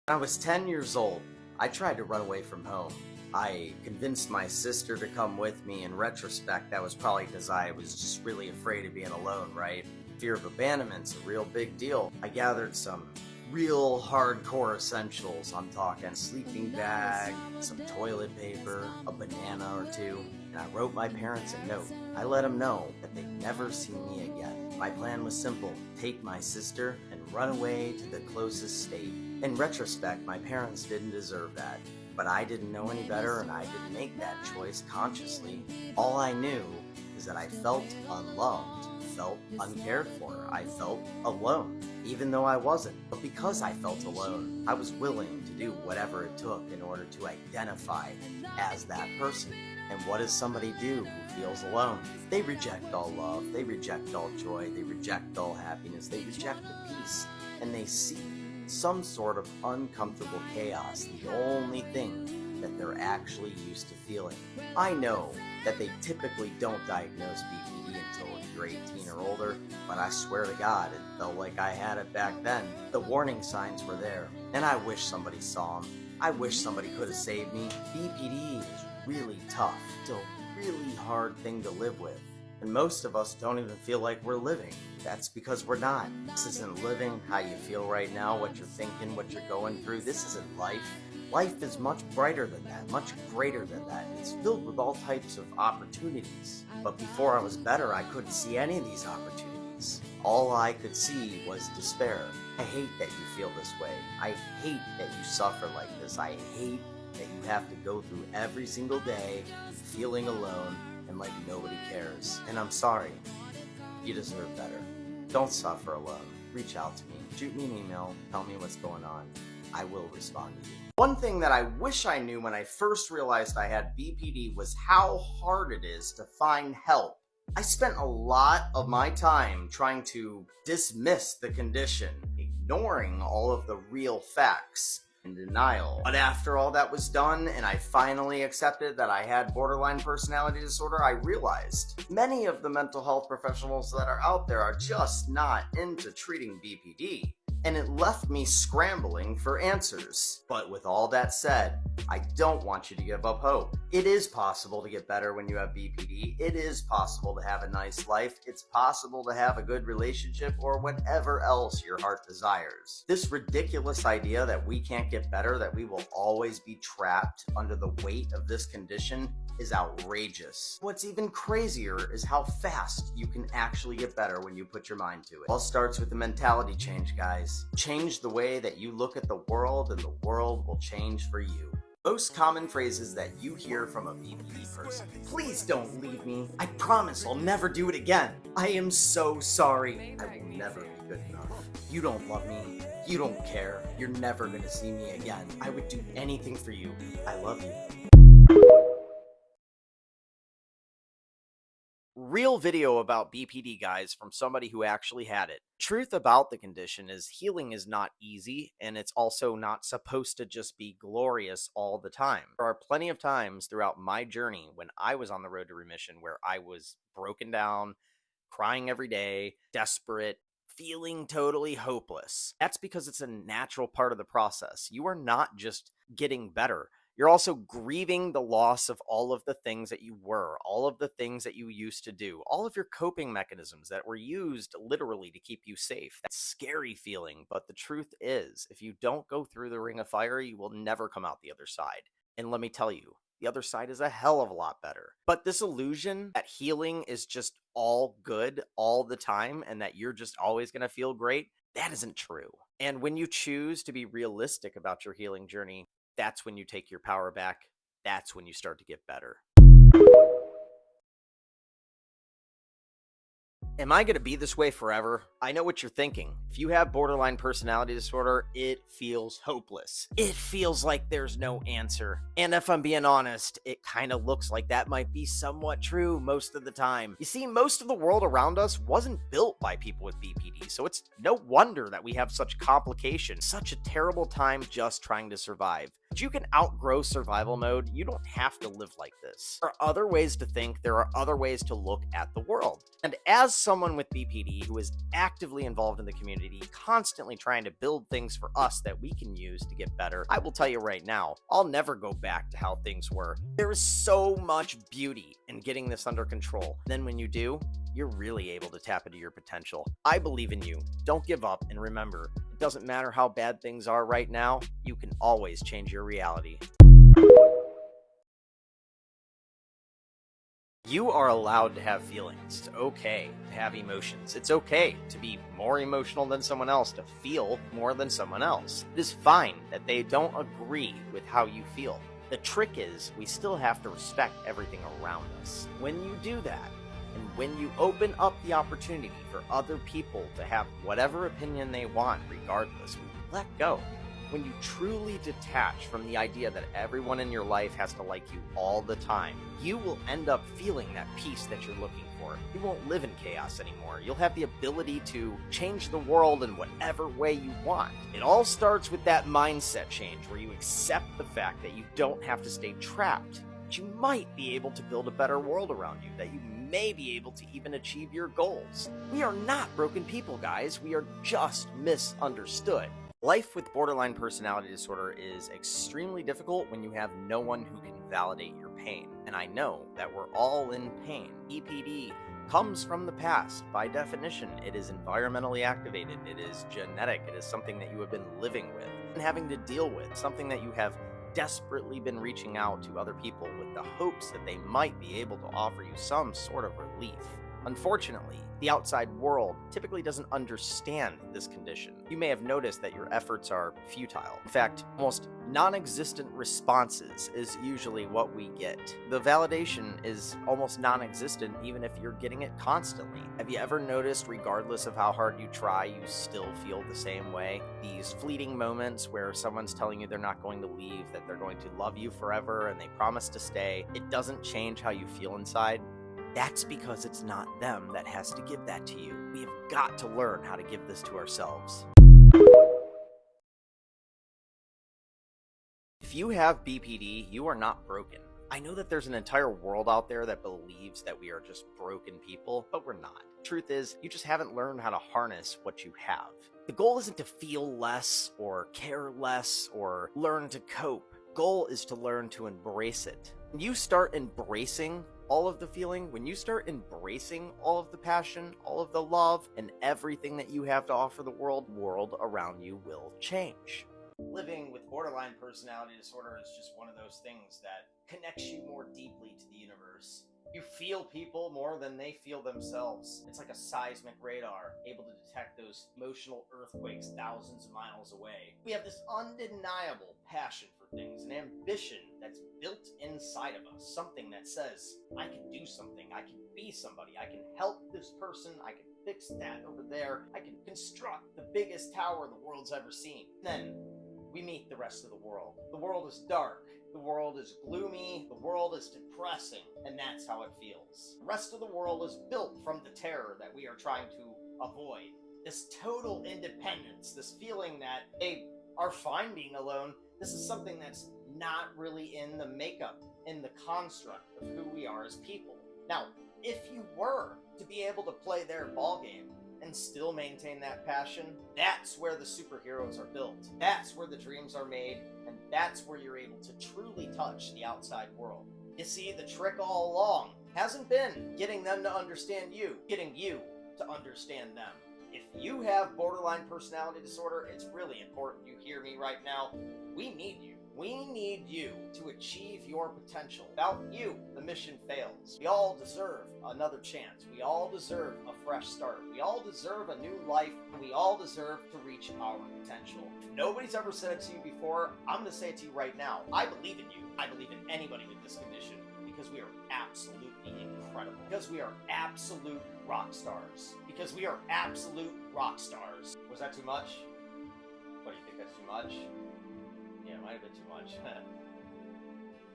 When I was 10 years old, I tried to run away from home. I convinced my sister to come with me. In retrospect, that was probably because I was just really afraid of being alone, right? Fear of abandonment's a real big deal. I gathered some real hardcore essentials. I'm talking sleeping bag, some toilet paper, a banana or two, and I wrote my parents a note. I let them know that they'd never see me again. My plan was simple: take my sister and run away to the closest state. In retrospect, my parents didn't deserve that, but I didn't know any better and I didn't make that choice consciously. All I knew is that I felt unloved, felt uncared for, I felt alone, even though I wasn't. But because I felt alone, I was willing to do whatever it took in order to identify as that person. And what does somebody do who feels alone? They reject all love, they reject all joy, they reject all happiness, they reject the peace, and they seek some sort of uncomfortable chaos, the only thing that they're actually used to feeling. I know that they typically don't diagnose BPD until you're 18 or older, but I swear to God, it felt like I had it back then. The warning signs were there, and I wish somebody saw them. I wish somebody could have saved me. BPD is really tough. It's a really hard thing to live with. And most of us don't even feel like we're living. That's because we're not. This isn't living, how you feel right now, what you're thinking, what you're going through. This isn't life. Life is much brighter than that, much greater than that. It's filled with all types of opportunities. But before I was better, I couldn't see any of these opportunities. All I could see was despair. I hate that you feel this way. I hate that you suffer like this. I hate that you have to go through every single day feeling alone and like nobody cares. And I'm sorry. You deserve better. Don't suffer alone. Reach out to me. Shoot me an email. Tell me what's going on. I will respond to you. One thing that I wish I knew when I first realized I had BPD was how hard it is to find help. I spent a lot of my time trying to dismiss the condition, ignoring all of the real facts. In denial. But after all that was done and I finally accepted that I had borderline personality disorder, I realized many of the mental health professionals that are out there are just not into treating BPD. And it left me scrambling for answers. But with all that said, I don't want you to give up hope. It is possible to get better when you have BPD. It is possible to have a nice life. It's possible to have a good relationship or whatever else your heart desires. This ridiculous idea that we can't get better, that we will always be trapped under the weight of this condition, is outrageous. What's even crazier is how fast you can actually get better when you put your mind to it. All starts with a mentality change, guys. Change the way that you look at the world and the world will change for you. Most common phrases that you hear from a BPD person. Please don't leave me. I promise I'll never do it again. I am so sorry. I will never be good enough. You don't love me. You don't care. You're never gonna see me again. I would do anything for you. I love you. Real video about BPD, guys, from somebody who actually had it. Truth about the condition is healing is not easy, and it's also not supposed to just be glorious all the time. There are plenty of times throughout my journey when I was on the road to remission where I was broken down, crying every day, desperate, feeling totally hopeless. That's because it's a natural part of the process. You are not just getting better. You're also grieving the loss of all of the things that you were, all of the things that you used to do, all of your coping mechanisms that were used literally to keep you safe. That's a scary feeling, but the truth is, if you don't go through the ring of fire, you will never come out the other side. And let me tell you, the other side is a hell of a lot better. But this illusion that healing is just all good all the time and that you're just always going to feel great, that isn't true. And when you choose to be realistic about your healing journey, that's when you take your power back. That's when you start to get better. Am I going to be this way forever? I know what you're thinking. If you have borderline personality disorder, it feels hopeless. It feels like there's no answer. And if I'm being honest, it kind of looks like that might be somewhat true most of the time. You see, most of the world around us wasn't built by people with BPD, so it's no wonder that we have such complications, such a terrible time just trying to survive. But you can outgrow survival mode. You don't have to live like this. There are other ways to think. There are other ways to look at the world. And as someone with BPD who is actively involved in the community, constantly trying to build things for us that we can use to get better, I will tell you right now, I'll never go back to how things were. There is so much beauty in getting this under control. Then when you do, you're really able to tap into your potential. I believe in you. Don't give up, and remember, it doesn't matter how bad things are right now, you can always change your reality. You are allowed to have feelings. It's okay to have emotions. It's okay to be more emotional than someone else, to feel more than someone else. It is fine that they don't agree with how you feel. The trick is we still have to respect everything around us. When you do that, and when you open up the opportunity for other people to have whatever opinion they want regardless, when you let go, when you truly detach from the idea that everyone in your life has to like you all the time, you will end up feeling that peace that you're looking for. You won't live in chaos anymore. You'll have the ability to change the world in whatever way you want. It all starts with that mindset change where you accept the fact that you don't have to stay trapped. That you might be able to build a better world around you, that you may be able to even achieve your goals. We are not broken people, guys. We are just misunderstood. Life with borderline personality disorder is extremely difficult when you have no one who can validate your pain. And I know that we're all in pain. EPD comes from the past. By definition, it is environmentally activated. It is genetic. It is something that you have been living with and having to deal with, something that you have desperately been reaching out to other people with the hopes that they might be able to offer you some sort of relief. Unfortunately, the outside world typically doesn't understand this condition. You may have noticed that your efforts are futile. In fact, almost non-existent responses is usually what we get. The validation is almost non-existent even if you're getting it constantly. Have you ever noticed, regardless of how hard you try, you still feel the same way? These fleeting moments where someone's telling you they're not going to leave, that they're going to love you forever, and they promise to stay, it doesn't change how you feel inside. That's because it's not them that has to give that to you. We have got to learn how to give this to ourselves. If you have BPD, you are not broken. I know that there's an entire world out there that believes that we are just broken people, but we're not. Truth is, you just haven't learned how to harness what you have. The goal isn't to feel less or care less or learn to cope. The goal is to learn to embrace it. When you start embracing all of the feeling, when you start embracing all of the passion, all of the love, and everything that you have to offer the world around you will change. Living with borderline personality disorder is just one of those things that connects you more deeply to the universe. You feel people more than they feel themselves. It's like a seismic radar, able to detect those emotional earthquakes thousands of miles away. We have this undeniable passion for things, an ambition that's built inside of us, something that says, I can do something, I can be somebody, I can help this person, I can fix that over there, I can construct the biggest tower the world's ever seen. Then we meet the rest of the world. The world is dark, the world is gloomy, the world is depressing, and that's how it feels. The rest of the world is built from the terror that we are trying to avoid. This total independence, this feeling that they are fine being alone, this is something that's not really in the makeup, in the construct of who we are as people. Now, if you were to be able to play their ballgame and still maintain that passion, that's where the superheroes are built. That's where the dreams are made, and that's where you're able to truly touch the outside world. You see, the trick all along hasn't been getting them to understand you, getting you to understand them. If you have borderline personality disorder, it's really important you hear me right now. We need you. We need you to achieve your potential. Without you, the mission fails. We all deserve another chance. We all deserve a fresh start. We all deserve a new life. And we all deserve to reach our potential. If nobody's ever said it to you before, I'm going to say it to you right now. I believe in you. I believe in anybody with this condition because we are absolutely incredible. Because we are absolute rock stars. Because we are absolute rock stars. Was that too much? What, do you think that's too much? Yeah, it might have been too much.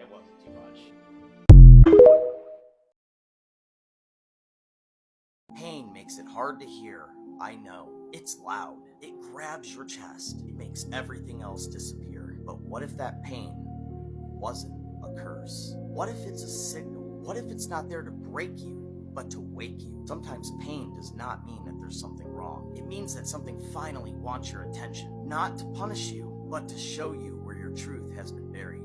It wasn't too much. Pain makes it hard to hear. I know. It's loud. It grabs your chest. It makes everything else disappear. But what if that pain wasn't a curse? What if it's a signal? What if it's not there to break you, but to wake you? Sometimes pain does not mean that there's something wrong. It means that something finally wants your attention. Not to punish you, but to show you where your truth has been buried.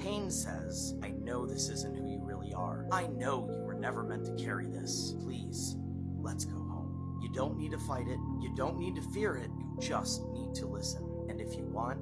Pain says, I know this isn't who you really are. I know you were never meant to carry this. Please, let's go home. You don't need to fight it. You don't need to fear it. You just need to listen. And if you want,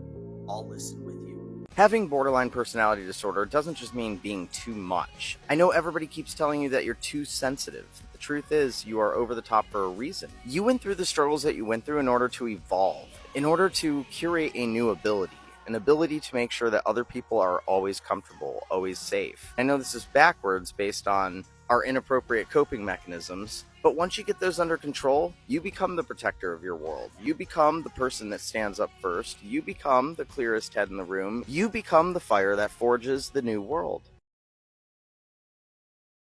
I'll listen with you. Having borderline personality disorder doesn't just mean being too much. I know everybody keeps telling you that you're too sensitive. The truth is, you are over the top for a reason. You went through the struggles that you went through in order to evolve, in order to curate a new ability. An ability to make sure that other people are always comfortable, always safe. I know this is backwards based on our inappropriate coping mechanisms, but once you get those under control, you become the protector of your world. You become the person that stands up first. You become the clearest head in the room. You become the fire that forges the new world.